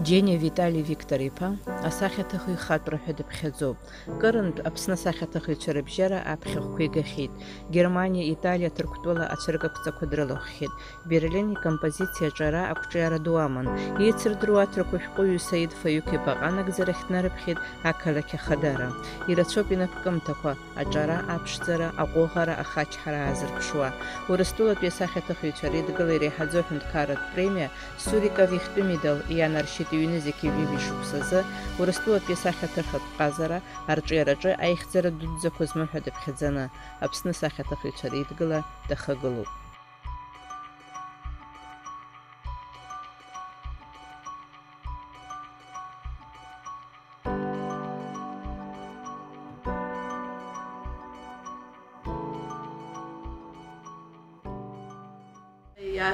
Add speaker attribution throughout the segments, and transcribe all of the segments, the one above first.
Speaker 1: Џьениа Витали Виктор-иԥа асахьаҭыхҩы ихатәра ҳәа дыԥхьаӡоуп. Кырынтә Аԥсны асахьаҭыхыҩцәа рыбжьара аԥхьахәқәа игахьеит. Германиа, Италиа, Ҭырқәтәыла ацәыркыгӡақәа дрылахәхьеит. Берлин икомпозициа аҿара ақәҿиара ду аман. Еицырдыруа аҭырқәа шәҟәыҩҩы Саид Фаиуқ-иԥа аҟанагӡарахь днарыԥхьеит ақалақь Ахадара. Ирацәоуп инапкымҭақәа, аҿара, аԥшӡара, аҟәыӷара, ахачҳара аазырԥшуа. Урыстәылатәи асахьаҭыхыҩцәа Реидгыла иреиҳаӡоу аҳәынҭқарратә премиа Суриков ихтәы медал ианаршьит иҩны зегьы ҩынтәи шықәсазы Урыстәылатәи асахьаҭыхратә ҟазара арҿиараҿы аихьӡара дуӡӡақәа змоу ҳәа дыԥхьаӡаны Аԥсны асахьаҭыхыҩцәа Реидгыла дахагылоуп.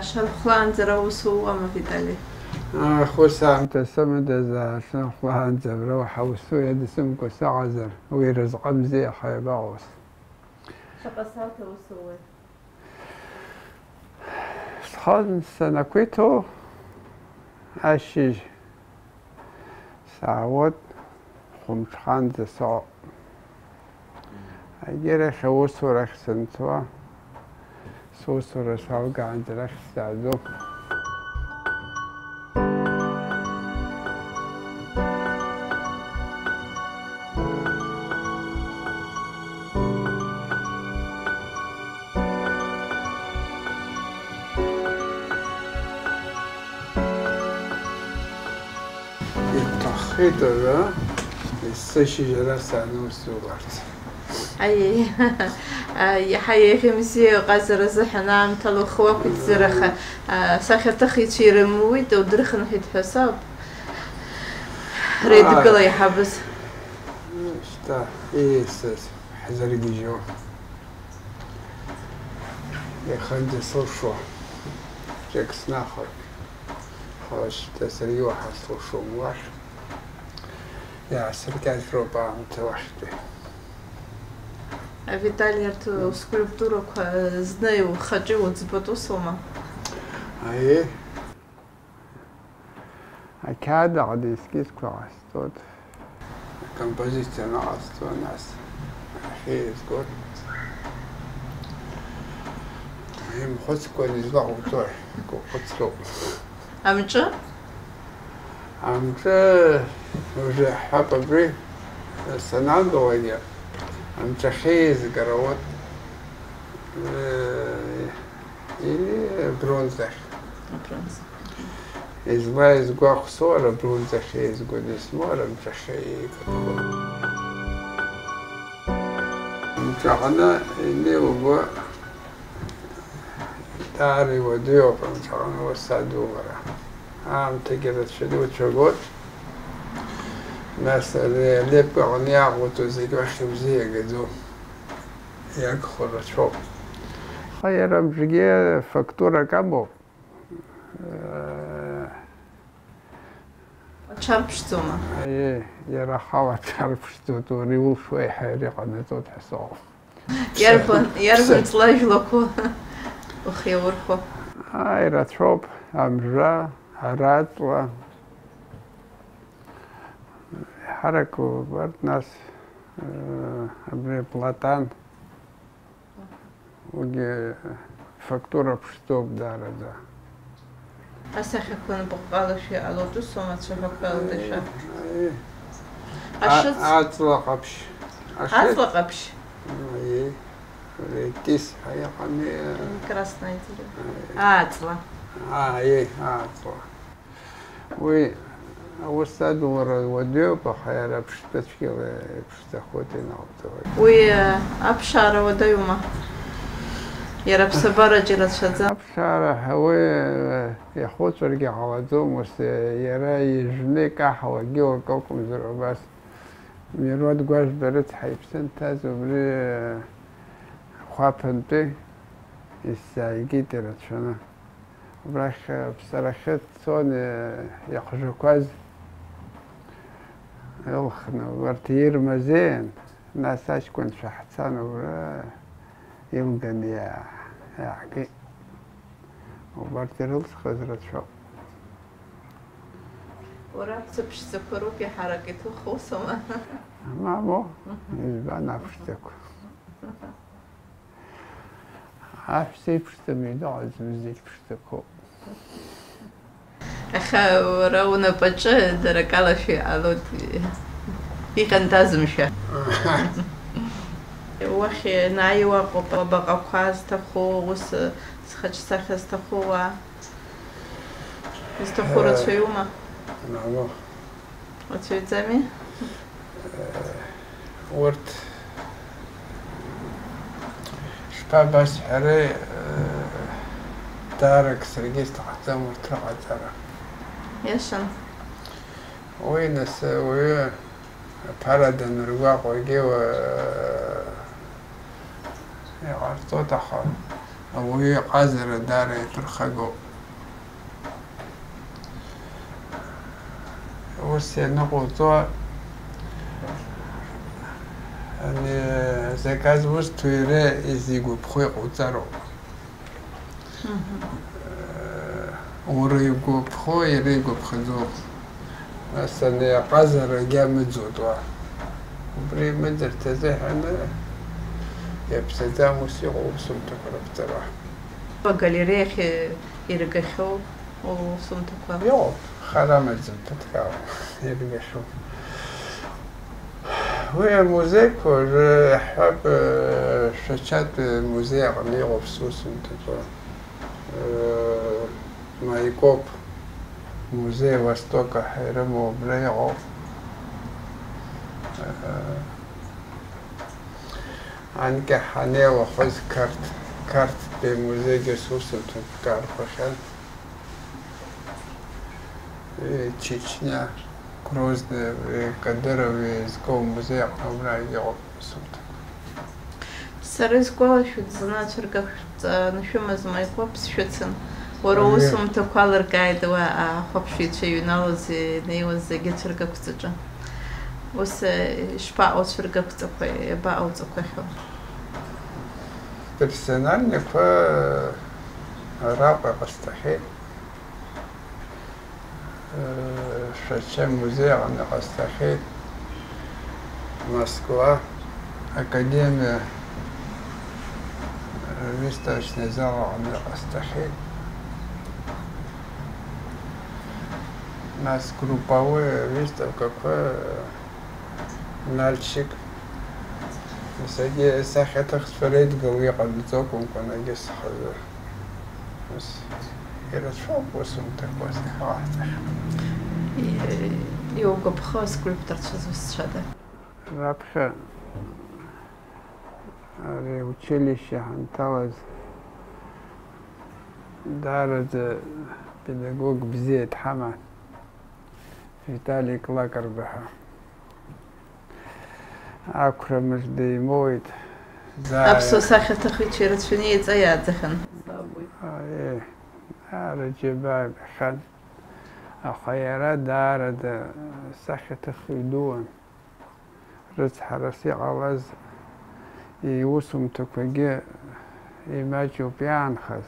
Speaker 2: Шархланзера усуама Витали.
Speaker 3: خوشم تسمت از خواهند زبر و حوسوی دسم کو سعزر وی رزقم زی خیباوس.
Speaker 2: شقصات وسوي.
Speaker 3: خان سنکویتو عشی سعود خمشخان زسا. اگر خوس و رخصنتوا سوس و رسال گاند رخصادو. خیلی سشی جلسه نوستو برد.
Speaker 2: أي حياة خمسية قصر زحنام تلو خواب تزرخ سخرت خيتي رمويد ودرخن حيد حساب ريد كلا يحبس.
Speaker 3: شتا إيه سس حزري ديجو يخلد صوشوا جاكس ناخر خاش تسري واحد صوشوا مواش يا سركات روبا متوحدة.
Speaker 2: Витали эту скульптуру знаю, хочу вот сботусома.
Speaker 3: أيه. أكاد عاد يسكت كواس تود. كمبوزيشن ناس تو ناس. هي سكوت. هي مخص كون يزبع وتوه كوكتلو.
Speaker 2: أمشى؟
Speaker 3: أمشى. وجه حبة بري. السناد ويا. أمشى خيز قروت. إلي برونزر.
Speaker 2: برونزر.
Speaker 3: إزواج قاق صورة برونزر خيز قد اسمه أمشى خيز. أمشى أنا إني وبا داري وديوب أمشى أنا وسادو ورا. تقدر تشدو تشغل. مثلا لبقى عنيا وتوزيق وخمزية قدو يأخذ شوب خير مجيء فاكتورة كامو
Speaker 2: تشاربشتوما
Speaker 3: ايه يرى خاوة تشاربشتو توريول شوي حريق أنا توت حساب
Speaker 2: يرفن تلاج لكو وخيوركو
Speaker 3: هاي راتشوب أمجا هراتلا حركوا برد ناس أبري بلاتان وجي فاكتورة بشتوب دارة دا
Speaker 2: أسخي كون بقالش على دوسوما تشوفك دشا
Speaker 3: عطلة قبش
Speaker 2: عطلة قبش
Speaker 3: ايه ريتيس هيا قمي
Speaker 2: красная عطلة
Speaker 3: ايه عطلة وي وستاد وديو بخير بشتشكي بشتخوتي ناوتو
Speaker 2: وي أبشارة وديوما يا رب سبارة جلت شذا
Speaker 3: أبشارة هو يخوت ورجع عوضهم وس يرى يجني كحوا جوا كوكم زرع بس ميرود قاش برد حيبسن تازو بري خوابنتي السايقي ترى شنا براش بصراحة صون يخرجوا كواز يلخنا ورتير مزين ناساش كنت شحتان ورا يمكن يا عقي وبرتيرلس خزرت شو
Speaker 2: ورابطة بشتكروك حركته خوصمة
Speaker 3: مامو يزبان عفشتكو عفشتي بشتمي دعز مزيك بشتكو
Speaker 2: أخا وراونا بجه دركالا في علود يخنتازمشا وخي ناي وقو بقى قاز تخو وس سخج سخز تخو استخورت في يوما
Speaker 3: نعم
Speaker 2: وتشوي زمي
Speaker 3: ورت شباباش حري دارك سرقيست حتى مرتفع ترى
Speaker 2: يشن
Speaker 3: وين وي بارد الرواق ويجيو يعرضوا تخا وي قازر داري ترخقو وسي نقطة يعني زكاز وستويرة يزيقو بخوي قوتارو وريقو بخوي يريقو بخزوق مثلا قازر جامد زودوا وبري مدر تزحنا يبسدا موسيقى وسمتك ربتراح
Speaker 2: وقاليريخ يرقشو وسمتك
Speaker 3: يو خرامة زمتك يرقشو وهي موزيك حب شاشات موزيك ميغو بسوس انتبه مايكوب موزي وستوكا حيرمو بريغو عنك حاني وخوز كارت بموزي جسوس انتبه خشن تشيچنيا Грозный, Кадыровый, Зков музей, Обрайгел, Сумта.
Speaker 2: Сарызкова шутзана чургах нушума змайкоп шутсен. Воросум то колор гайдва а хопшиче юналози неоз гечургах цуджа. Ос шпа от чургах цукой ба от цукохо.
Speaker 3: Персонально по рапа постахи. Шачем музей, он постахи. Москва, Академия, выставочный зал, он постахи. У нас групповая выставка, нальчик. Саги сахатах сферет голове подцоком, конаги сахаза. Хорошо, посум такой сахатах.
Speaker 2: Йога бха скульптор чазвысшада.
Speaker 3: Рабха училище Анталаз дарад педагог бзет хама Витали Клакарбаха. Акрамш деймоид.
Speaker 2: Абсо сахатах вечерет шунеет заядзахан.
Speaker 3: Раджибай хан. أخيرا دار سخت خيدون رز حرسي غلز يوسم تكوجي يماجو بيان خز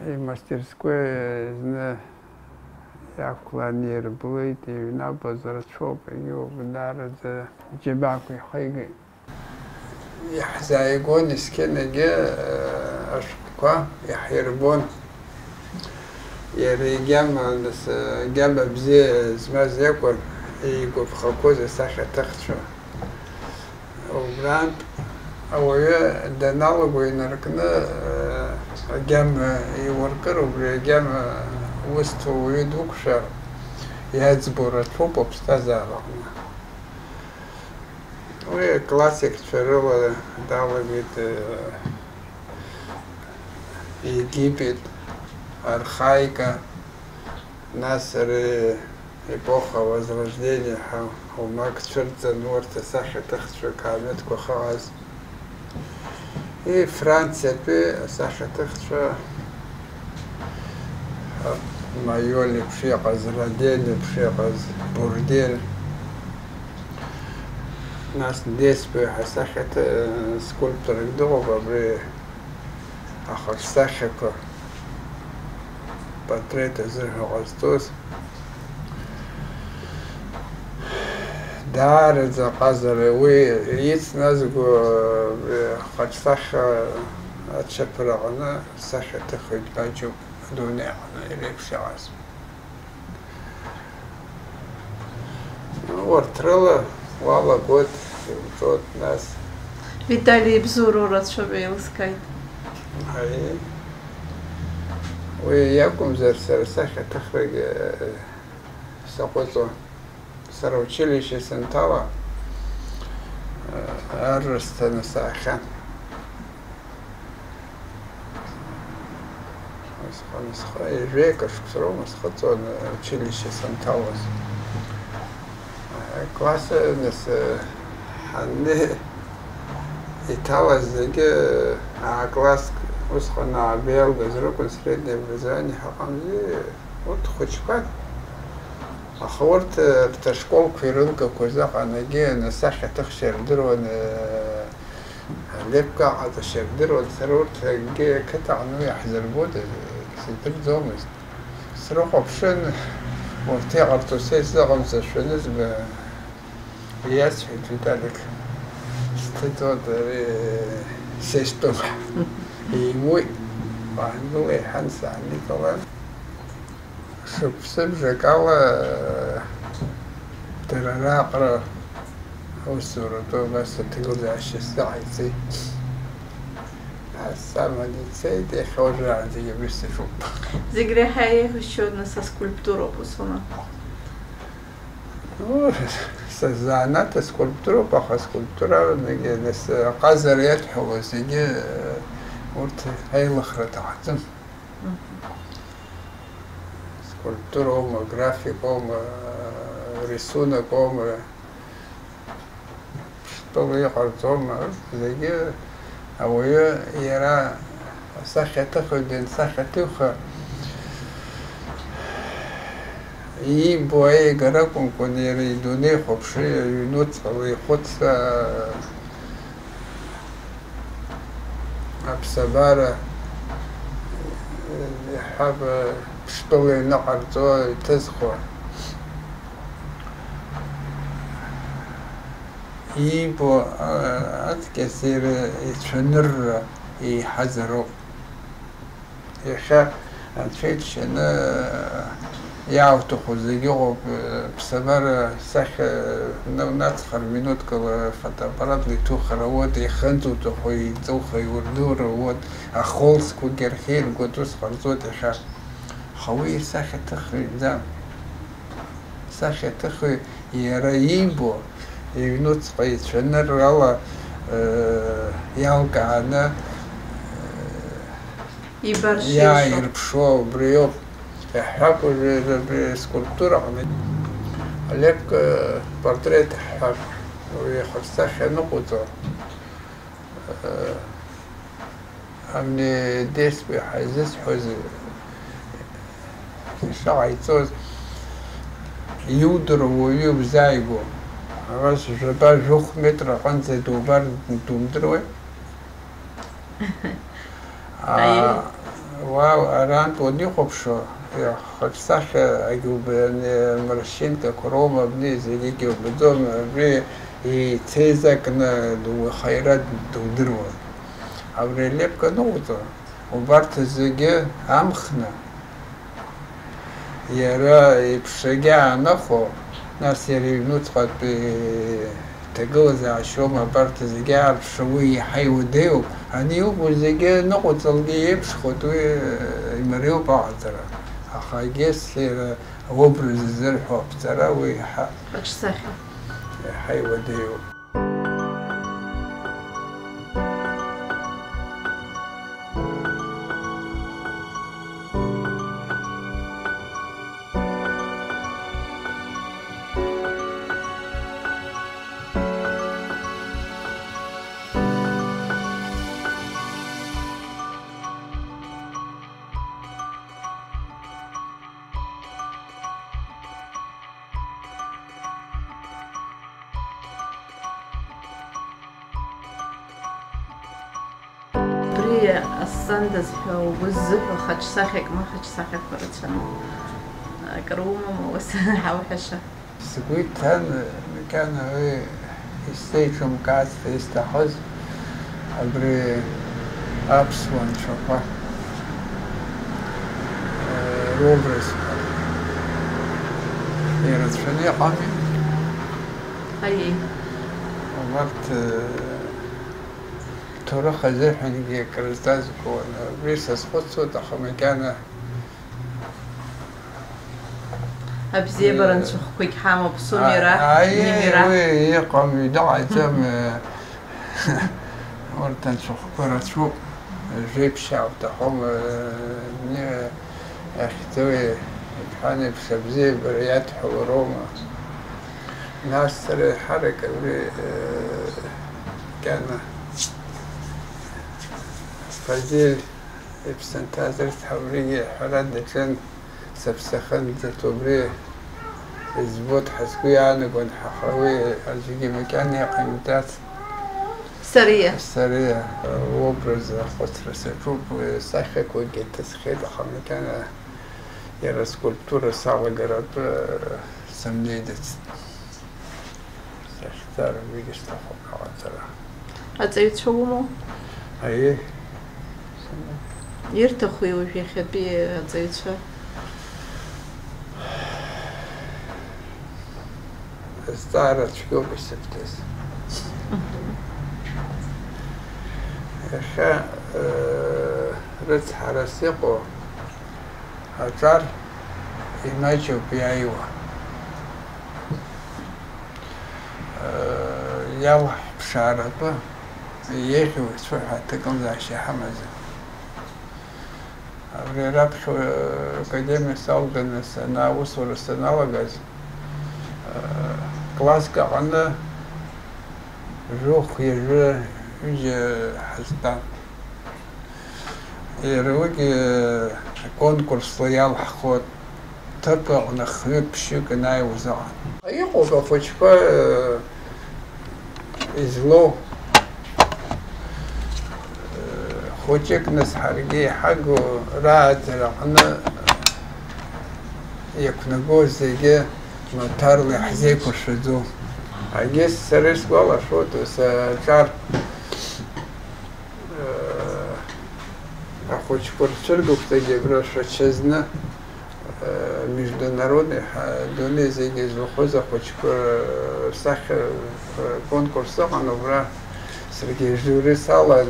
Speaker 3: يمستر سكوي زنا يأكلانير بليت ينابز رشوب يو بدار جباكو خيجي يحزايقون يسكن جي أشكوا يحيربون يري جامع بزي زما زيكور يقول خلقوز ساخة تختشو وبراند أويا دنالو وينركنا جامع يوركر وبري جامع وستو ويدوكشا يهزبور الفوبو بستازارنا وي كلاسيك تفروا دالا بيت Египет, архаика, Насер, эпоха Возрождения, Хумак Чурца, Норта, Саха Тахчу, Камет, Кохаз. И Франция, Саха Тахчу, Майоли, Пшеказ, Радели, Пшеказ, Бурдель. Нас здесь, Саха, скульптор Гдова, Ахар Сахако. портрет зырхагъэстӏус. Дарэдзэ къазэрэ уи its нэзгу къэкӏсахьэ ачэпырагъэнэ сахьэтыхъуи баджэу дунеигъэнэ ирепшагъэс. Ортрылы вала год тот нас.
Speaker 2: Витали бзурурат шобейлскай.
Speaker 3: Ай. Уи якум зерсэр сахьэтыхъуи сакъоцӏо. Сара училище сентала арыстаны сахьан. Жека шксром схацон училище сенталас. Классы нас ханны Итала зеге класс усхана белга зрокон среднее образование хакамзи вот хочкат. Ахорт школ квирынка козак анаге на сахя тахшердырон лепка ата шердырон сарорт ге катану яхзер بود сидр зомис срок опшен ورتي артусес загамса шөнөз бе яс Виталик стето сесто и мой банду ханса Николай шупсып жакала терарaqra усурото бас тигулаши сайти самолицей де хожа де бисфу
Speaker 2: Зигрехае хушёдна со скульптуру пусона.
Speaker 3: Ну, сазаната скульптура, паха скульптура, неге нес казарет ховосиге урт хайлахрататым. Скульптуром, графиком, рисунком, что я хотел, заги, а вы яра сахатах один сахатуха и бои гараком конери дуне хопши юнот свой ходса абсабара حاب شغل نقرته تزخو يبو كثير يتشنر يحذروا يخاف أنفيتش أنا يعرفوا خزيجوا بسبب سخ نتخر منوت كل فترات لتوخر وود يخنتوا تخوي توخي وردور وود أخولس كوجرخيل قدوس خرزود يخاف خوي سخ تخوي زام سخ تخوي يرايبو ينوت قيد شنر والله يالك أنا يا يربشوا بريوب حاكو بسكولبتورة لك بورتريت حاك ويخصخ نقطة أمني ديس بحيزيس حوزي شعيتوز يودر ويوب زايبو غاش جبال جوخ متر قنزة دوبار دومدروي واو أران تودي خبشو يا خبصخ أجوب مرشين كروما بني زيجي وبدوم بني يتزك دو خيرات دودرو أبري لبك نوتو وبارت زيجي أمخنا يرا يبشجع نخو ناس يرينوت قد تجوز عشوما بارت زيجي عرف شوي حي وديو أنيوب وزيجي نقط الجيب شخوتوي يمريو بعضرا أخاجيس لي غبرز الزرح وبترا ويح
Speaker 2: باش صحي
Speaker 3: حي وديو
Speaker 2: الصندز هو وزه خش ساخك ما خش ساخك فرتشان كروما ما وس حوحشة
Speaker 3: سكويت كان هو يستيشم قاعد في استحوذ عبر أبس وانشوفه روبرس يرتفني قامي
Speaker 2: هاي
Speaker 3: وقت تورخ زحني جي كرزداز كون بريسس خصو تخمي كان
Speaker 2: أبزي برنسخ كويك حامو بسوميرا
Speaker 3: أي يقام يدعى تم ورتن سخ كرتشو جيب شاو تخم أختوي كان بسبزي بريات حوروما ناس ترى حركة كان فزيل بسنتازر تحورية حرد كان سبسخن تتوبري زبوت حسكوي أنا كنت حخوي أجيكي مكان يقيمتات سرية وبرز خسر سكوب ساخك وجيت تسخيد خمي كان يرى سكولبتورة صعبة قرب سمنيدت ساختار بيجي استخدم عطرة
Speaker 2: أتأيت شومو
Speaker 3: أيه
Speaker 2: يرتخوي وفي خبي أتأيت شو
Speaker 3: استعرض شكو بالسبتس خا رز حرسيقو هزار إيماجو بيايوا يوح بشاربة يخي وسوي حتى كم زاشي حمزة أبري رابشو قديمي سالدن السنة وصول السنة وغاز كلاس كعنا روح يجي حسدان يروج كونكورس ليال حخوت تبع نخيب بشيك ناي وزعان يقول بفوشبا إزلو خوشك نسحرقي حقو راد رعنا يكون جوزي مطار لحزيك وشدو عجيز سرس والله شوتو سجار Хочу порцельгу кстати гроша чезна международный донезия гезлохоза хочу сах конкурса оновра среди жюри сала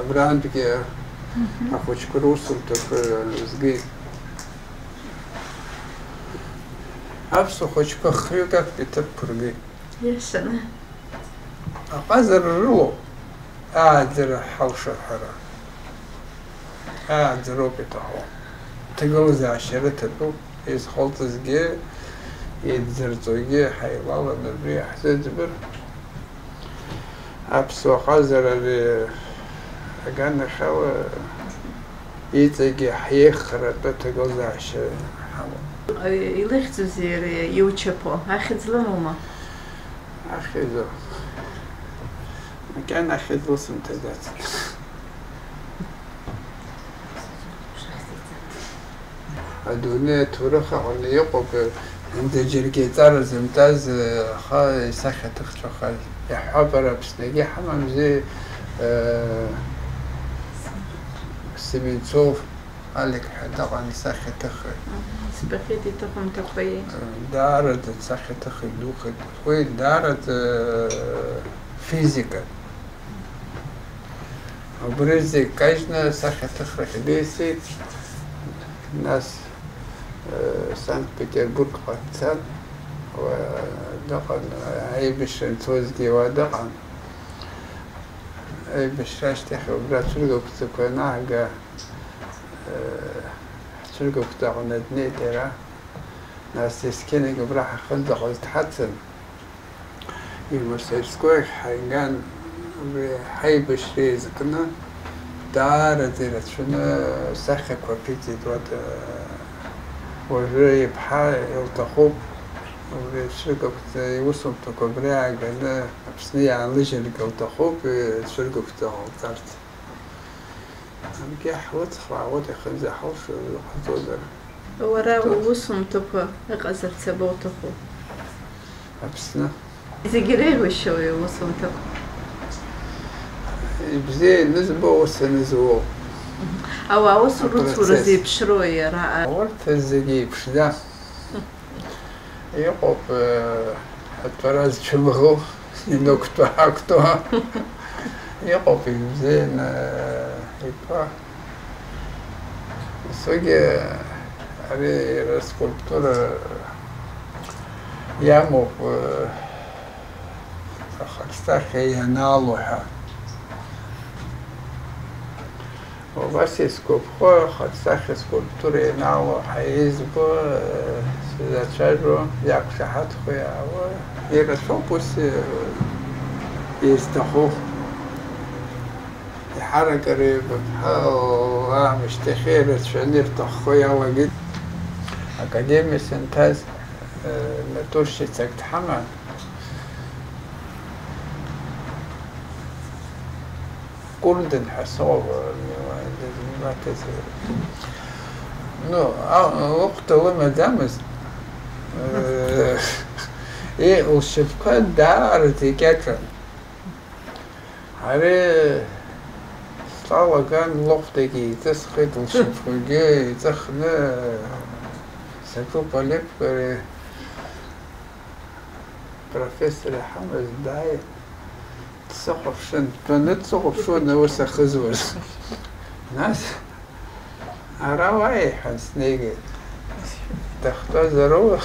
Speaker 3: брандге хочу русул только сги абсо хочу похрюка Петербурге
Speaker 2: يسنا
Speaker 3: أقدر رو أقدر حوش الحرا أقدر رو بتاعه تجوز عشرة تلو إذا خلط زجى يدزر زوجي حيوان الريح تدبر أبسو خزر اللي أجانا خو يتجي حيخرب تجوز عشرة حوا
Speaker 2: يلخت زير يوتشبو أخذ لموما
Speaker 3: أخذه كان أخذ وصم تدات أدوني تورخ على يقوب عند جرجيتار زمتاز خا سخة تخشى خال يحبر بسنجي حمام زي سمينصوف عليك حدا عن سخة تخر
Speaker 2: سبخيتي تخم تخوي
Speaker 3: دارت سخة تخر دوخت خوي دارت فيزيكا وبرزي كاجنا سخة تخر حديثي ناس سانت بطربرغ قتال ودقن أي بشر توزجي ودقن أي بشراش تخي وبرا تلقوا كتبنا حقا تلقوا كتبنا دني ترى ناس تسكيني قبرا حخلد قلت حتى المرسل سكوي حيقان حي بشري زكنا دار ديرت شنو سخك وبيتي دوت وجري بحال يلتقوا وشركة يوصل تكبريا قال بسنية عن لجل يلتقوا بشركة تاعت أمكي حوت خراوت خنزة حوش خزودر
Speaker 2: ورا ووسم تبقى غزر تبوتكو
Speaker 3: أبسنا
Speaker 2: إذا جريه وشوي ووسم تبقى
Speaker 3: بزي نزبو وسنزو
Speaker 2: أو وصلت ورزي بشروي رأى
Speaker 3: ورت الزجي بشدا يقوب التراز شبهو ينوكتو حكتوها يقوب زين يبقى سوجي على السكولبتورة يامو خلستاخي ينالوها وبس سكوبخو خلستاخي سكولبتورة ينالو حيزبو سيزاتشاجو ياكو شحات خويا يرسوبوس يستخو يحرك قريب بحال مش تخير تشنير تخويا وقت أكاديمي سنتاز نتوشي تسكت حما كردن حسوب ما تزير نو وقت لما دامس إيه والشبكات دار تيكاترن هاري طاوة كان لوقتكي تسخط الشبكة تخنا سكوب عليك بروفيسور حمد داي تسقف شن تسقف شو نوسا خزوز ناس أراوي حسنيجي تختار زروح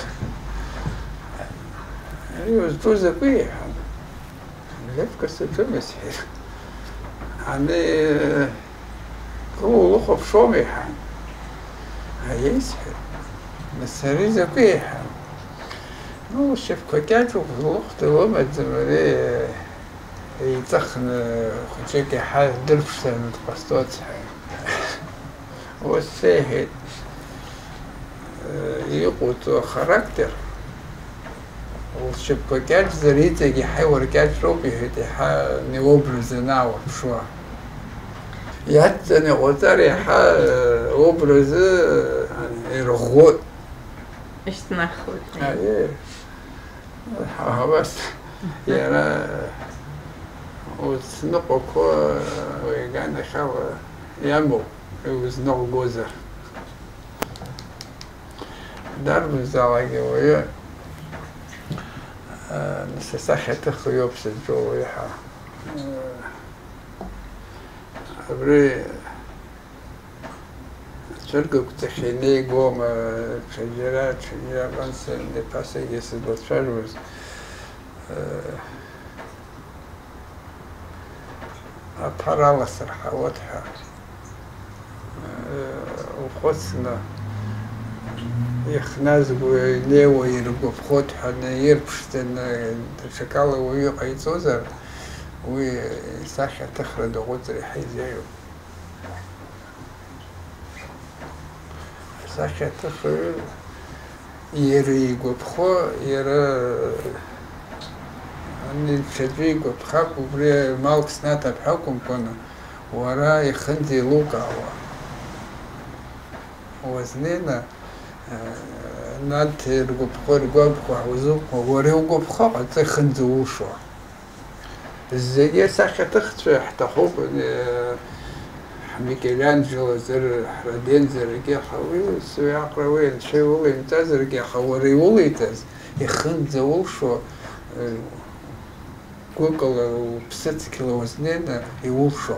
Speaker 3: يوز توزا كوي لفك ستمسحر يعني كل لخف شومي حان هيسحر مساريزا كوي حان نو شفكو كاتو في الوقت وما تزمري يتخن خشيكي حال درفشتن تقصتوت والسيهد يقوتو خراكتر والشبكات زريتك يحاول كات روبي هتي نوبرز ناو بشوا ياتني غوتاري وبرز يرغوت
Speaker 2: إيش تنخوت
Speaker 3: ايه بس يعني وتنقو كو ويغانا خاو يامو وزنو غوزر دار زاواجي ويا نسساخي تخيوب سجو ويحا أبري تشرقو كتخيني قوم شجرات بانسن دي باسي يسد بطشاروز أبحر صراحة واضحة وخصنا يخنازقو ليو يرقو بخوت حنا يربشتن شكالا ويقع يتوزر ويساخي تخرد غزري حيزيو ساخي تخرد يريقو بخو أني تشجيقو بخاك وبري مالك سناتا بحكم كنا ورا يخندي لوكا وزنينا نات رقو بخو رقو بخو حوزوك وريقو بخو قد خندو وشو الزيجي ساخي تخت حتى خوب ميكيلانجلو زر حردين زرقي خوي سوي عقروين شي ولي انتا زرقي خوري ولي تاز يخندو وشو كوكل وبست كيلو وزنين يوشو